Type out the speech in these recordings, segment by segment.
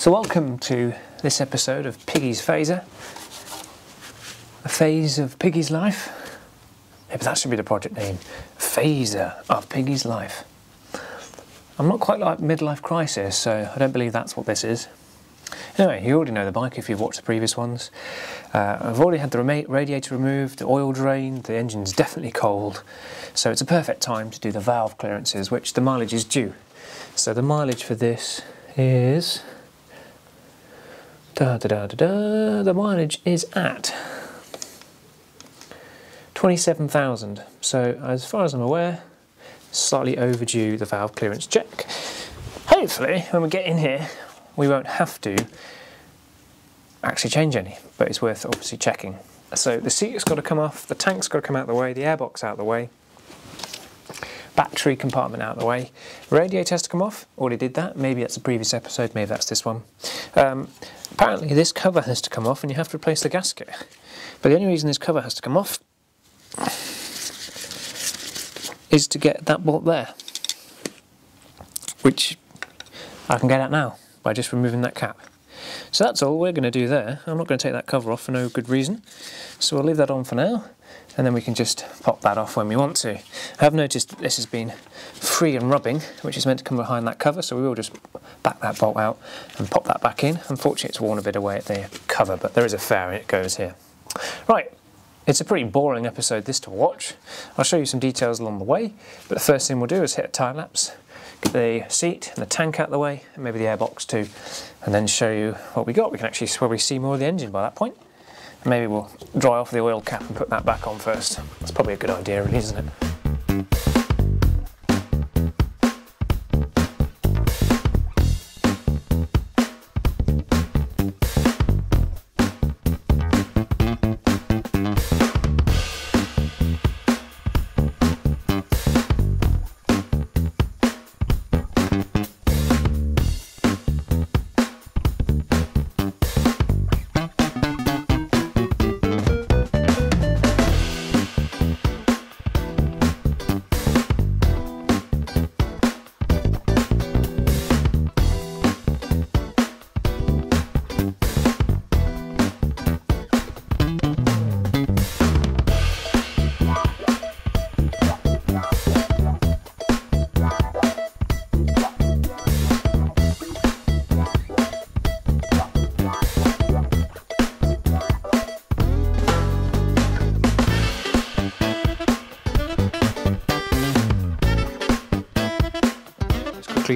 So welcome to this episode of Piggy's Phaser, a phase of Piggy's life. Maybe that should be the project name, Phaser of Piggy's life. I'm not quite like midlife crisis, so I don't believe that's what this is. Anyway, you already know the bike if you've watched the previous ones. I've already had the radiator removed, the oil drained, the engine's definitely cold, so it's a perfect time to do the valve clearances, which the mileage is due. So the mileage for this is... the mileage is at 27,000. So as far as I'm aware, slightly overdue the valve clearance check. Hopefully, when we get in here, we won't have to actually change any, but it's worth obviously checking. So the seat's got to come off, the tank's got to come out of the way, the airbox out of the way, battery compartment out of the way, radiator has to come off, already did that, maybe that's the previous episode, maybe that's this one. Apparently this cover has to come off and you have to replace the gasket. But the only reason this cover has to come off is to get that bolt there, which I can get at now by just removing that cap. So that's all we're going to do there. I'm not going to take that cover off for no good reason, so we'll leave that on for now, and then we can just pop that off when we want to. I have noticed that this has been free and rubbing, which is meant to come behind that cover, so we will just back that bolt out and pop that back in. Unfortunately it's worn a bit away at the cover, but there is a fair and it goes here. Right, it's a pretty boring episode this to watch. I'll show you some details along the way, but the first thing we'll do is hit a time lapse, get the seat and the tank out of the way, and maybe the airbox too, and then show you what we got. We can actually probably see more of the engine by that point. And maybe we'll dry off the oil cap and put that back on first. That's probably a good idea really, isn't it?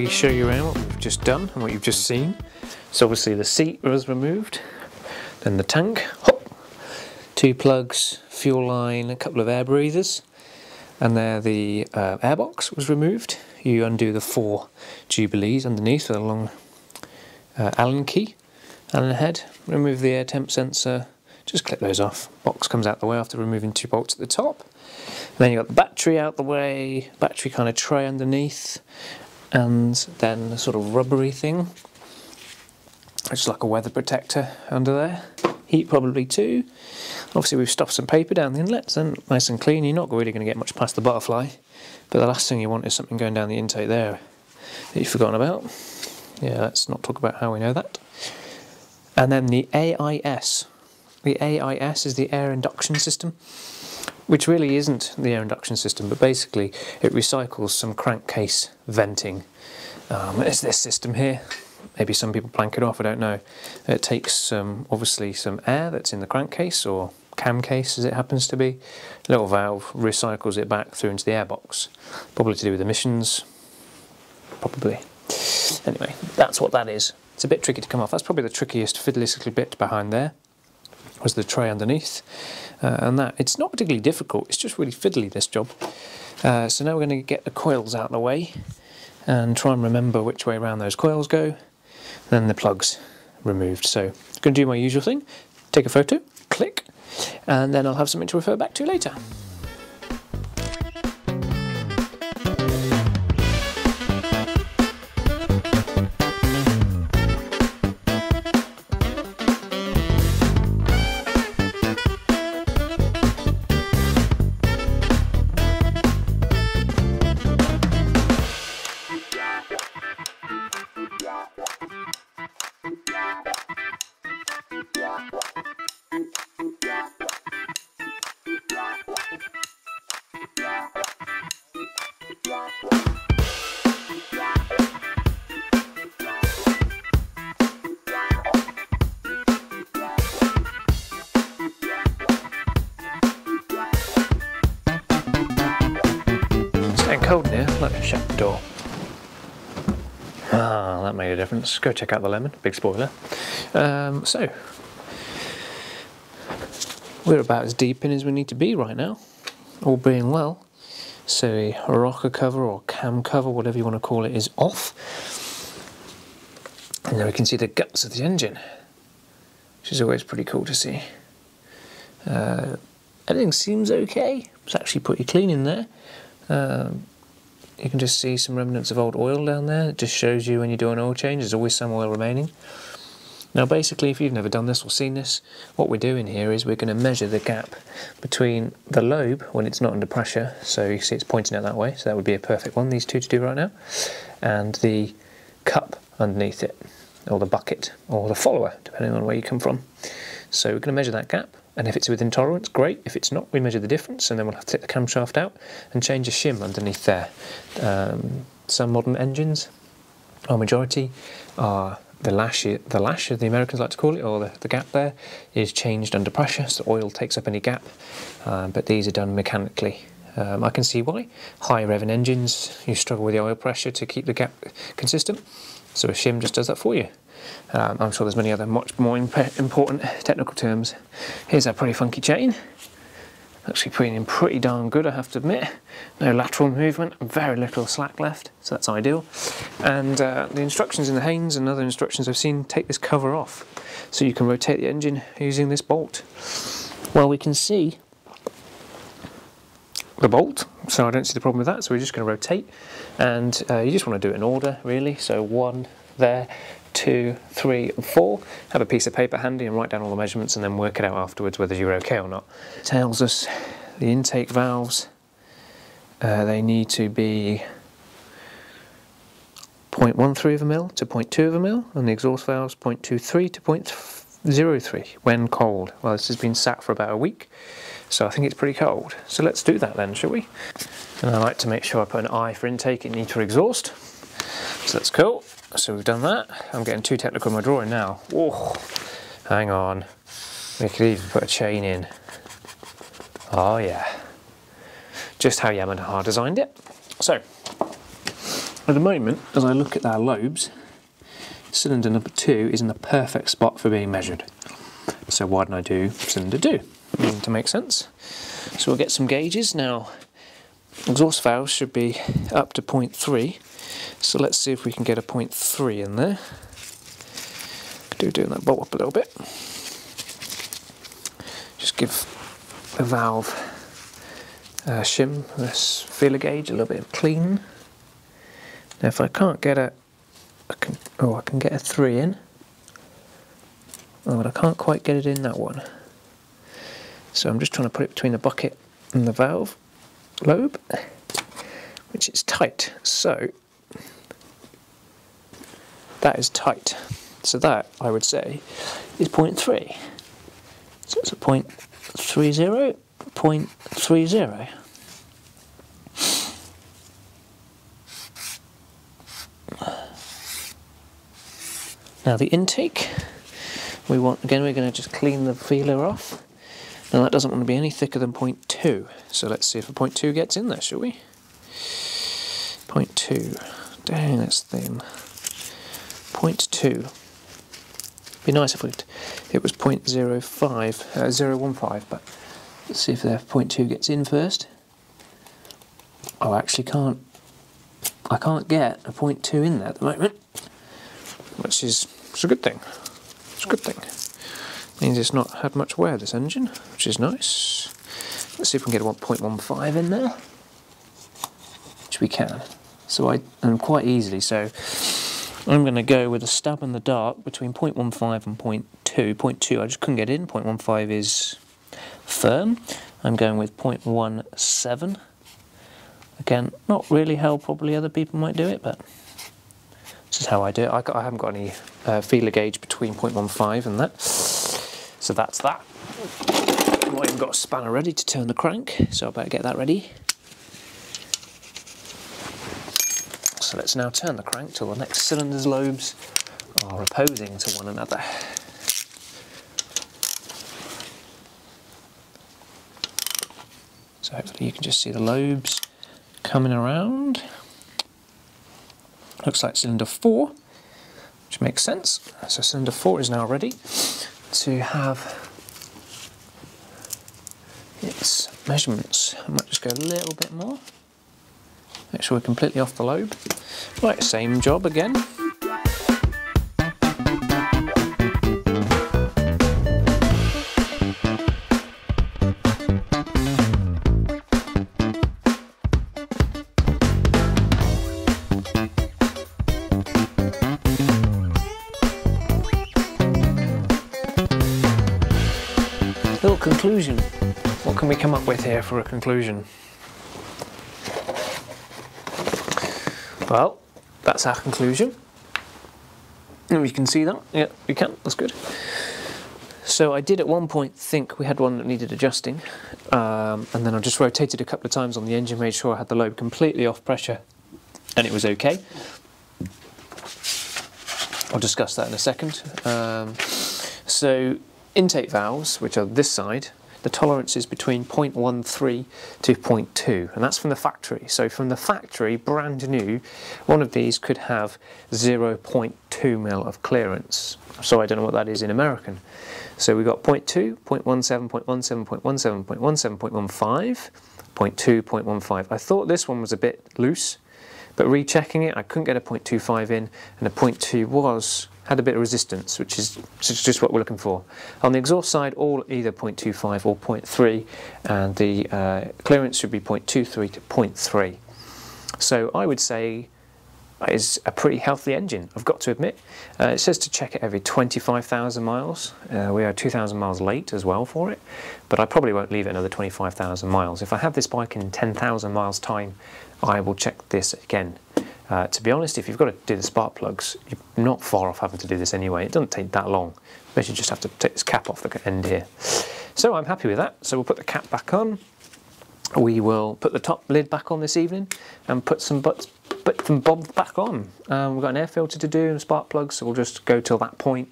Show you around what we've just done and what you've just seen. So obviously the seat was removed, then the tank, hop, 2 plugs, fuel line, a couple of air breathers, and there the airbox was removed. You undo the 4 jubilees underneath with a long Allen key, Allen head, remove the air temp sensor, just clip those off. Box comes out the way after removing 2 bolts at the top. And then you've got the battery out the way, battery kind of tray underneath, and then a sort of rubbery thing, which is like a weather protector under there. Heat probably too. Obviously we've stuffed some paper down the inlets and nice and clean. You're not really going to get much past the butterfly, but the last thing you want is something going down the intake there that you've forgotten about. Yeah, let's not talk about how we know that. And then the AIS. The AIS is the air induction system, which really isn't the air induction system, but basically it recycles some crankcase venting. It's this system here. Maybe some people plank it off, I don't know. It takes obviously some air that's in the crankcase, or cam case as it happens to be. A little valve recycles it back through into the airbox. Probably to do with emissions, probably. Anyway, that's what that is. It's a bit tricky to come off. That's probably the trickiest fiddly bit behind there, was the tray underneath. And that, it's not particularly difficult, it's just really fiddly, this job. So now we're going to get the coils out of the way and try and remember which way around those coils go, then the plugs removed. So I'm going to do my usual thing, take a photo, click, and then I'll have something to refer back to later. shut the door. Ah, that made a difference. Go check out the lemon, big spoiler. So, we're about as deep in as we need to be right now, all being well. So a rocker cover or cam cover, whatever you want to call it, is off. And now we can see the guts of the engine, which is always pretty cool to see. Everything seems okay. It's actually pretty clean in there. You can just see some remnants of old oil down there. It just shows you when you do an oil change, there's always some oil remaining. Now basically, if you've never done this or seen this, what we're doing here is we're going to measure the gap between the lobe when it's not under pressure, so you see it's pointing out that way, so that would be a perfect one, these two to do right now, and the cup underneath it, or the bucket, or the follower, depending on where you come from. So we're going to measure that gap, and if it's within tolerance, great. If it's not, we measure the difference, and then we'll have to take the camshaft out and change a shim underneath there. Some modern engines, our majority, are the lash, as the Americans like to call it, or the gap there, is changed under pressure, so oil takes up any gap, but these are done mechanically. I can see why. High revving engines, you struggle with the oil pressure to keep the gap consistent, so a shim just does that for you. I'm sure there's many other much more important technical terms. Here's our pretty funky chain. Actually pretty darn good, I have to admit. No lateral movement, very little slack left, so that's ideal. And the instructions in the Haynes and other instructions I've seen take this cover off, so you can rotate the engine using this bolt. Well, we can see the bolt, so I don't see the problem with that, so we're just going to rotate, and you just want to do it in order, really. So 1 there, 2, 3 and 4. Have a piece of paper handy and write down all the measurements and then work it out afterwards whether you're okay or not. It tells us the intake valves, they need to be 0.13 of a mil to 0.2 of a mil, and the exhaust valves 0.23 to 0.03 when cold. Well, this has been sat for about a week, so I think it's pretty cold. So let's do that then, shall we? And I like to make sure I put an I for intake and E for exhaust. So that's cool. So we've done that. I'm getting too technical in my drawing now. Whoa, hang on. We could even put a chain in. Oh yeah. Just how Yamaha designed it. So, at the moment, as I look at our lobes, cylinder number 2 is in the perfect spot for being measured. So why didn't I do cylinder 2? To make sense. So we'll get some gauges. Now, exhaust valves should be up to 0.3. So let's see if we can get a 0.3 in there. Doing that bolt up a little bit. Just give the valve shim, this feeler gauge, a little bit of clean. Now if I can't get I can get a 3 in. Oh, but I can't quite get it in that one. So I'm just trying to put it between the bucket and the valve lobe, which is tight. So that is tight. So that, I would say, is 0.3. So it's a 0.30, 0.30. Now the intake, we're going to just clean the feeler off. Now that doesn't want to be any thicker than 0.2. So let's see if a 0.2 gets in there, shall we? 0.2. Dang, that's thin. 0.2. Be nice if it was 0.15, but let's see if the 0.2 gets in first. Oh, I actually can't. I can't get a 0.2 in there at the moment, which is a good thing. It's a good thing. Means it's not had much wear, this engine, which is nice. Let's see if we can get a 1.15 in there, which we can. So and quite easily. So I'm going to go with a stab in the dark between 0.15 and 0.2. 0.2 I just couldn't get in, 0.15 is firm. I'm going with 0.17. Again, not really how probably other people might do it, but this is how I do it. I haven't got any feeler gauge between 0.15 and that. So that's that. I've not even got a spanner ready to turn the crank, so I better get that ready. So let's now turn the crank till the next cylinder's lobes are opposing to one another. So hopefully you can just see the lobes coming around. looks like cylinder 4, which makes sense. So cylinder 4 is now ready to have its measurements. I might just go a little bit more. Make sure we're completely off the lobe. Right, same job again. Little conclusion. What can we come up with here for a conclusion? Well, that's our conclusion. And we can see that. Yeah, we can. That's good. So I did at one point think we had one that needed adjusting, and then I just rotated a couple of times on the engine, made sure I had the lobe completely off pressure, and it was okay. I'll discuss that in a second. So intake valves, which are this side, the tolerance is between 0.13 to 0.2, and that's from the factory. So from the factory, brand new, one of these could have 0.2 mil of clearance. So I don't know what that is in American. So we've got 0.2, 0.17, 0.17, 0.17, 0.17, 0.15, 0.2, 0.15. I thought this one was a bit loose, but rechecking it, I couldn't get a 0.25 in, and a 0.2 had a bit of resistance, which is just what we're looking for. On the exhaust side, all either 0.25 or 0.3, and the clearance should be 0.23 to 0.3. So I would say is a pretty healthy engine, I've got to admit. It says to check it every 25,000 miles. We are 2,000 miles late as well for it, but I probably won't leave it another 25,000 miles. If I have this bike in 10,000 miles time, I will check this again. To be honest, if you've got to do the spark plugs, you're not far off having to do this anyway. It doesn't take that long. But you just have to take this cap off the end here. So I'm happy with that. So we'll put the cap back on. We will put the top lid back on this evening and put some bits and bobs back on. We've got an air filter to do and spark plugs, so we'll just go till that point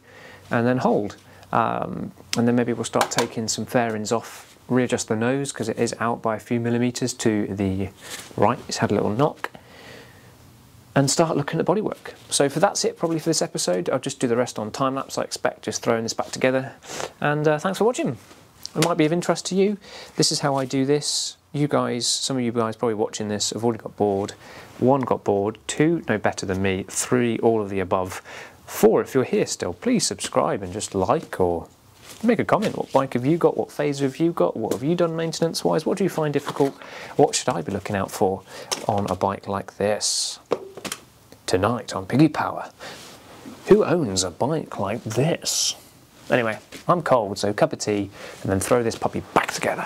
and then hold. And then maybe we'll start taking some fairings off, readjust the nose because it is out by a few millimetres to the right. It's had a little knock. And start looking at the bodywork. So that's it probably for this episode. I'll just do the rest on time-lapse, I expect, just throwing this back together. And thanks for watching. It might be of interest to you. This is how I do this. You guys, some of you guys probably watching this have already got bored. 1 got bored, 2 know better than me, 3 all of the above. 4, if you're here still, please subscribe and just like or make a comment. What bike have you got? What Fazer have you got? What have you done maintenance-wise? What do you find difficult? What should I be looking out for on a bike like this? Tonight on Piggy Power, who owns a bike like this? Anyway, I'm cold, so cup of tea and then throw this puppy back together.